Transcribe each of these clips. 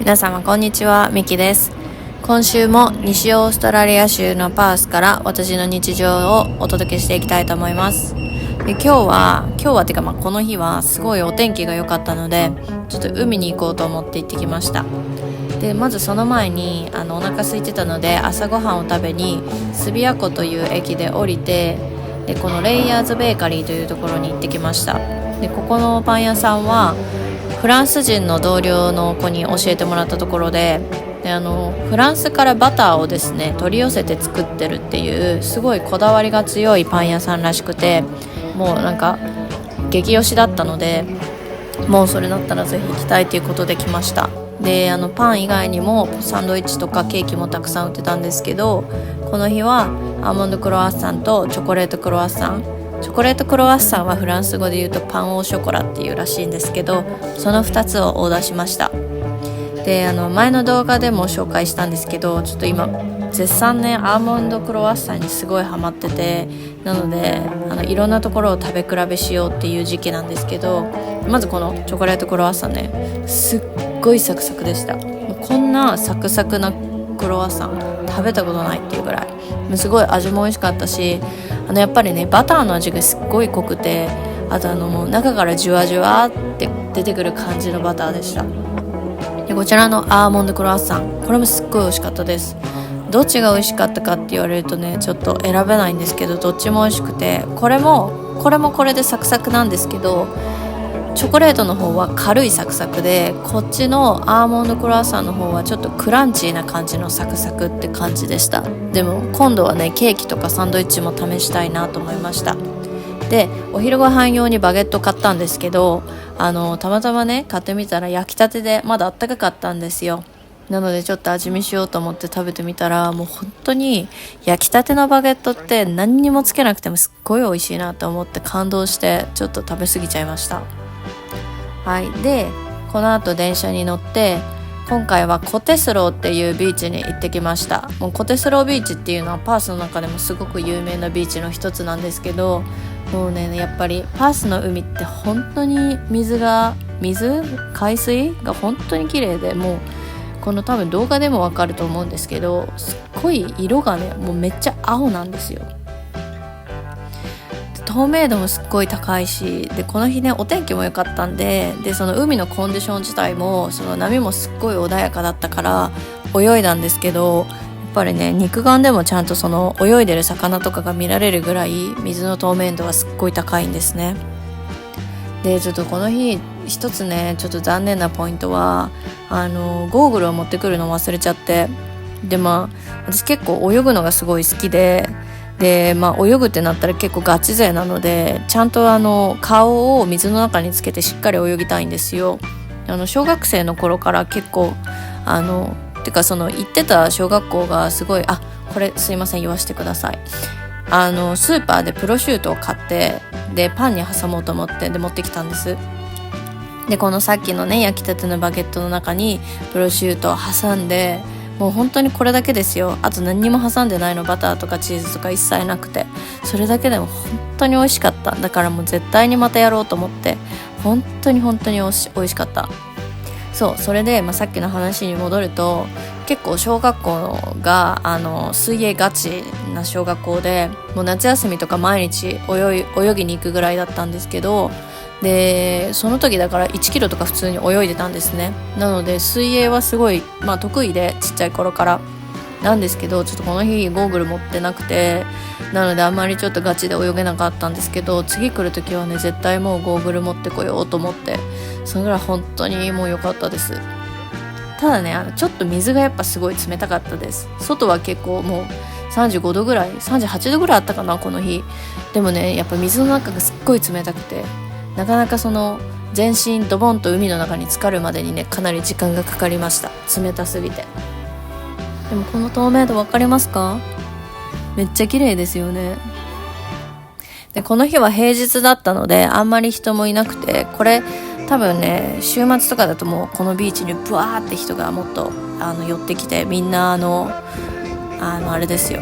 皆様こんにちは、ミキです。今週も西オーストラリア州のパースから私の日常をお届けしていきたいと思います。で今日はっていうかこの日はすごいお天気が良かったので、ちょっと海に行こうと思って行ってきました。でまずその前にお腹空いてたので朝ごはんを食べにスビア湖という駅で降りて、でこのレイヤーズベーカリーというところに行ってきました。でここのパン屋さんはフランス人の同僚の子に教えてもらったところで、フランスからバターをですね取り寄せて作ってるっていうすごいこだわりが強いパン屋さんらしくて、もう激推しだったので、もうそれだったらぜひ行きたいということで来ました。でパン以外にもサンドイッチとかケーキもたくさん売ってたんですけど、この日はアーモンドクロワッサンとチョコレートクロワッサン。チョコレートクロワッサンはフランス語で言うとパンオーショコラっていうらしいんですけど、その2つをオーダーしました。で前の動画でも紹介したんですけど、ちょっと今絶賛ねアーモンドクロワッサンにすごいハマってて、なのでいろんなところを食べ比べしようっていう時期なんですけど、まずこのチョコレートクロワッサンね、すっごいサクサクでした。こんなサクサクなクロワッサン食べたことないっていうぐらい、すごい味も美味しかったし、やっぱりねバターの味がすっごい濃くて、あともう中からジュワジュワって出てくる感じのバターでした。でこちらのアーモンドクロワッサン、これもすっごい美味しかったです。どっちが美味しかったかって言われるとねちょっと選べないんですけど、どっちも美味しくて、これもこれでサクサクなんですけど、チョコレートの方は軽いサクサクで、こっちのアーモンドクロワッサンの方はちょっとクランチーな感じのサクサクって感じでした。でも今度はねケーキとかサンドイッチも試したいなと思いました。でお昼ご飯用にバゲット買ったんですけど、たまたまね買ってみたら焼きたてでまだあったかかったんですよ。なのでちょっと味見しようと思って食べてみたら、もう本当に焼きたてのバゲットって何にもつけなくてもすっごい美味しいなと思って感動して、ちょっと食べ過ぎちゃいました。はい。でこの後電車に乗って、今回はコテスローっていうビーチに行ってきました。もうコテスロービーチっていうのはパースの中でもすごく有名なビーチの一つなんですけど、もうねやっぱりパースの海って本当に海水が本当に綺麗で、もうこの多分動画でもわかると思うんですけど、すっごい色がねもうめっちゃ青なんですよ。透明度もすっごい高いし、でこの日ねお天気も良かったんで、その海のコンディション自体もその波もすっごい穏やかだったから泳いだんですけど、やっぱりね肉眼でもちゃんとその泳いでる魚とかが見られるぐらい水の透明度がすっごい高いんですね。でちょっとこの日一つねちょっと残念なポイントはゴーグルを持ってくるの忘れちゃって、で私結構泳ぐのがすごい好きで泳ぐってなったら結構ガチ勢なので、ちゃんと顔を水の中につけてしっかり泳ぎたいんですよ。小学生の頃から結構てかその行ってた小学校がすごい、これすいません言わせてください。スーパーでプロシュートを買って、でパンに挟もうと思って持ってきたんです。でこのさっきのね焼きたてのバゲットの中にプロシュートを挟んで、もう本当にこれだけですよ。あと何にも挟んでないの、バターとかチーズとか一切なくて、それだけでも本当に美味しかった。だからもう絶対にまたやろうと思って、本当に美味しかった。それで、さっきの話に戻ると、結構小学校が水泳ガチな小学校で、もう夏休みとか毎日泳ぎに行くぐらいだったんですけど、でその時だから1キロとか普通に泳いでたんですね。なので水泳はすごい、得意でちっちゃい頃からなんですけど、ちょっとこの日ゴーグル持ってなくて、なのであんまりちょっとガチで泳げなかったんですけど、次来る時はね絶対もうゴーグル持ってこようと思って、そのぐらい本当にもう良かったです。ただねちょっと水がやっぱすごい冷たかったです。外は結構もう35度ぐらい38度ぐらいあったかなこの日。でもねやっぱ水の中がすっごい冷たくて、なかなかその全身ドボンと海の中に浸かるまでにねかなり時間がかかりました。冷たすぎて。でもこの透明度分かりますか？めっちゃ綺麗ですよね。でこの日は平日だったのであんまり人もいなくて、これ多分ね週末とかだともうこのビーチにブワーって人がもっと寄ってきて、みんなあれですよ、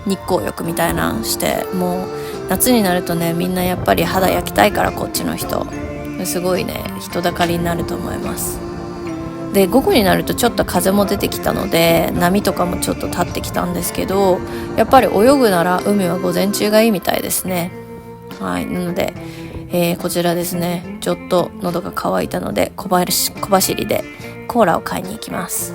日光浴みたいなして、もう夏になるとねみんなやっぱり肌焼きたいから、こっちの人すごいね人だかりになると思います。で午後になるとちょっと風も出てきたので波とかもちょっと立ってきたんですけど、やっぱり泳ぐなら海は午前中がいいみたいですね。はい、なので、こちらですね、ちょっと喉が渇いたので小走りでコーラを買いに行きます。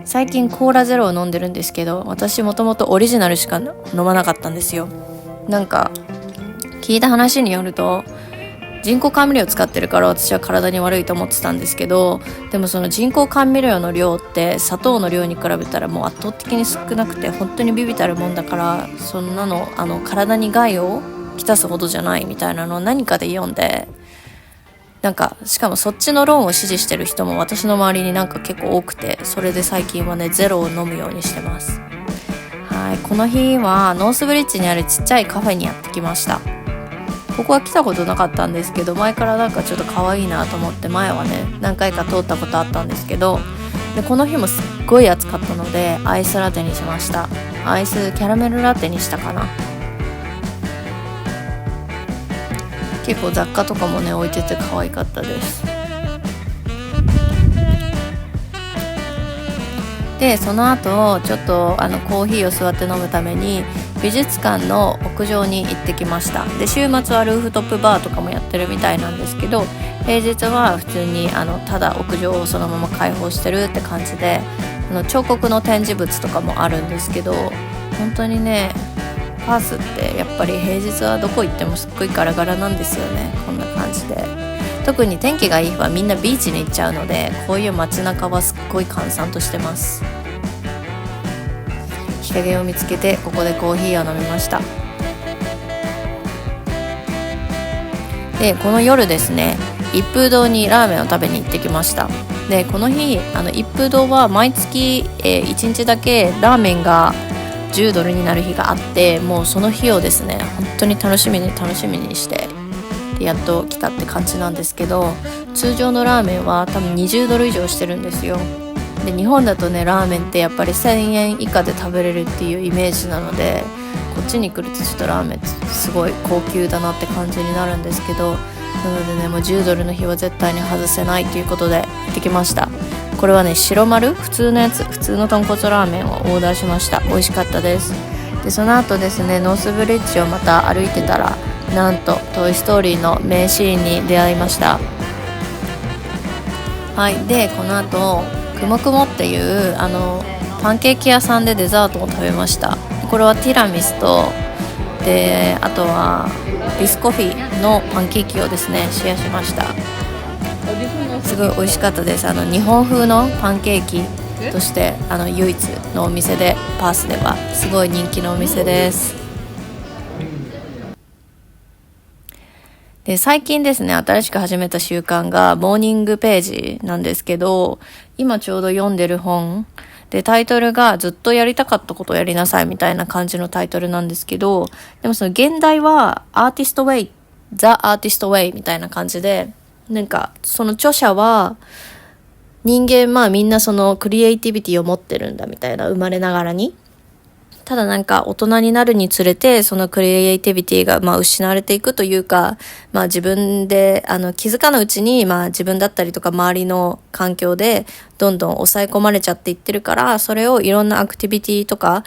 最近コーラゼロを飲んでるんですけど、私もともとオリジナルしか飲まなかったんですよ。なんか聞いた話によると人工甘味料を使ってるから私は体に悪いと思ってたんですけど、でもその人工甘味料の量って砂糖の量に比べたらもう圧倒的に少なくて本当にビビたるもんだから、そんなの体に害をきたすほどじゃないみたいなのを何かで読んで、なんかしかもそっちの論を支持してる人も私の周りになんか結構多くて、それで最近はねゼロを飲むようにしてます。はい、この日はノースブリッジにあるちっちゃいカフェにやってきました。ここは来たことなかったんですけど、前からなんかちょっと可愛いなと思って前はね何回か通ったことあったんですけど、でこの日もすっごい暑かったのでアイスラテにしました。アイスキャラメルラテにしたかな。結構雑貨とかもね置いてて可愛かったです。でその後ちょっとコーヒーを座って飲むために美術館の屋上に行ってきました。で週末はルーフトップバーとかもやってるみたいなんですけど、平日は普通にただ屋上をそのまま開放してるって感じで、彫刻の展示物とかもあるんですけど、本当にねパースってやっぱり平日はどこ行ってもすっごいガラガラなんですよね。こんな感じで、特に天気がいい日はみんなビーチに行っちゃうので、こういう街中はすっごい閑散としてます。日陰を見つけてここでコーヒーを飲みました。でこの夜ですね、一風堂にラーメンを食べに行ってきました。でこの日一風堂は毎月、1日だけラーメンが10ドルになる日があって、もうその日をですね本当に楽しみにしてでやっと来たって感じなんですけど、通常のラーメンは多分20ドル以上してるんですよ。で日本だとねラーメンってやっぱり1000円以下で食べれるっていうイメージなので、こっちに来るとちょっとラーメンってすごい高級だなって感じになるんですけど、なのでねもう10ドルの日は絶対に外せないということで行ってきました。これはね白丸普通のやつ、普通の豚骨ラーメンをオーダーしました。美味しかったです。でその後ですねノースブリッジをまた歩いてたら、なんとトイストーリーの名シーンに出会いました。はい、でこの後くもくもっていうパンケーキ屋さんでデザートを食べました。これはティラミスとであとはビスコフィーのパンケーキをですねシェアしました。すごい美味しかったです。日本風のパンケーキとして唯一のお店で、パースではすごい人気のお店です。で最近ですね新しく始めた習慣がモーニングページなんですけど、今ちょうど読んでる本でタイトルがずっとやりたかったことをやりなさいみたいな感じのタイトルなんですけど、でもその現代はアーティストウェイ、ザ・アーティストウェイみたいな感じで、なんかその著者は人間みんなそのクリエイティビティを持ってるんだみたいな、生まれながらに。ただなんか大人になるにつれてそのクリエイティビティが失われていくというか、自分で気づかぬうちに自分だったりとか周りの環境でどんどん抑え込まれちゃっていってるから、それをいろんなアクティビティとか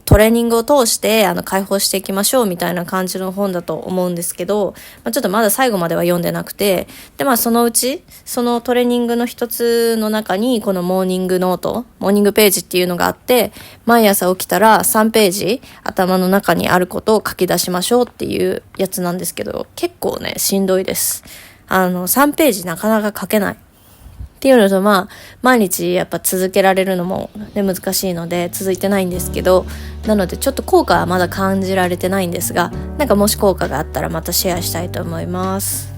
トレーニングを通して解放していきましょうみたいな感じの本だと思うんですけど、ちょっとまだ最後までは読んでなくて、でそのうちそのトレーニングの一つの中にこのモーニングノート、モーニングページっていうのがあって、毎朝起きたら3ページ頭の中にあることを書き出しましょうっていうやつなんですけど、結構ねしんどいです。3ページなかなか書けないっていうのと、毎日やっぱ続けられるのも、ね、難しいので続いてないんですけど、なのでちょっと効果はまだ感じられてないんですが、なんかもし効果があったらまたシェアしたいと思います。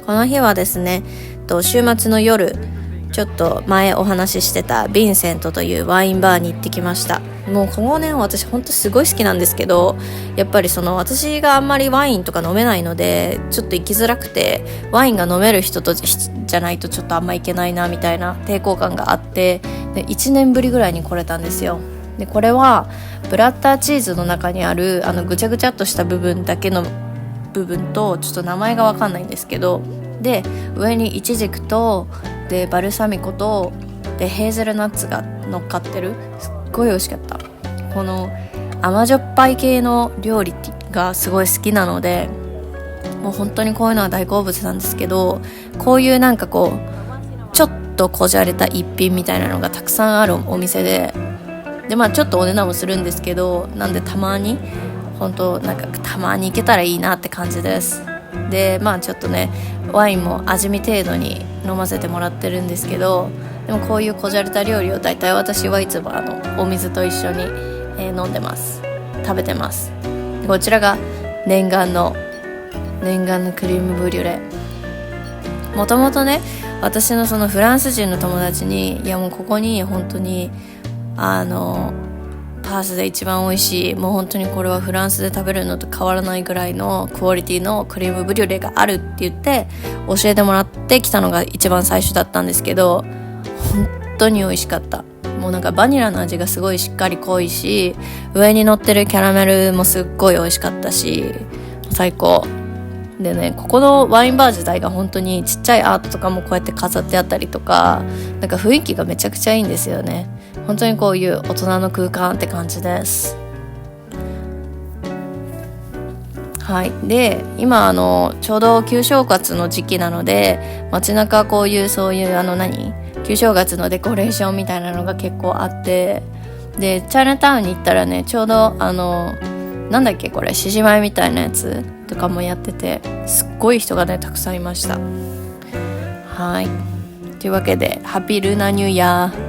この日はですね週末の夜、ちょっと前お話ししてたヴィンセントというワインバーに行ってきました。もうこのね私本当すごい好きなんですけど、やっぱり私があんまりワインとか飲めないのでちょっと行きづらくて、ワインが飲める人とじゃないとちょっとあんま行けないなみたいな抵抗感があって、で1年ぶりぐらいに来れたんですよ。でこれはブラッターチーズの中にあるぐちゃぐちゃっとした部分だけの部分と、ちょっと名前がわかんないんですけど、で上にイチジクとでバルサミコとでヘーゼルナッツが乗っかってる、すっごい美味しかった。この甘じょっぱい系の料理がすごい好きなので、もう本当にこういうのは大好物なんですけど、こういうなんかこうちょっとこじゃれた一品みたいなのがたくさんあるお店で、まあちょっとお値段もするんですけど、なんでたまに本当なんかたまに行けたらいいなって感じです。でまあちょっとねワインも味見程度に飲ませてもらってるんですけど、でもこういうこじゃれた料理をだいたい私はいつもお水と一緒に、飲んでます、食べてます。こちらが念願のクリームブリュレ。もともとね私のそのフランス人の友達に、いやもうここに本当にパースで一番美味しい、もう本当にこれはフランスで食べるのと変わらないぐらいのクオリティのクリームブリュレがあるって言って教えてもらってきたのが一番最初だったんですけど、本当に美味しかった。もうなんかバニラの味がすごいしっかり濃いし、上に乗ってるキャラメルもすっごい美味しかったし、最高でね、ここのワインバー自体が本当にちっちゃいアートとかもこうやって飾ってあったりとか、なんか雰囲気がめちゃくちゃいいんですよね。本当にこういう大人の空間って感じです。はい。で今ちょうど旧正月の時期なので、街中そういう旧正月のデコレーションみたいなのが結構あって、でチャイナタウンに行ったらね、ちょうどなんだっけこれ、獅子舞みたいなやつとかもやってて、すっごい人がねたくさんいました。はい。というわけでハッピールーナーニューイヤー。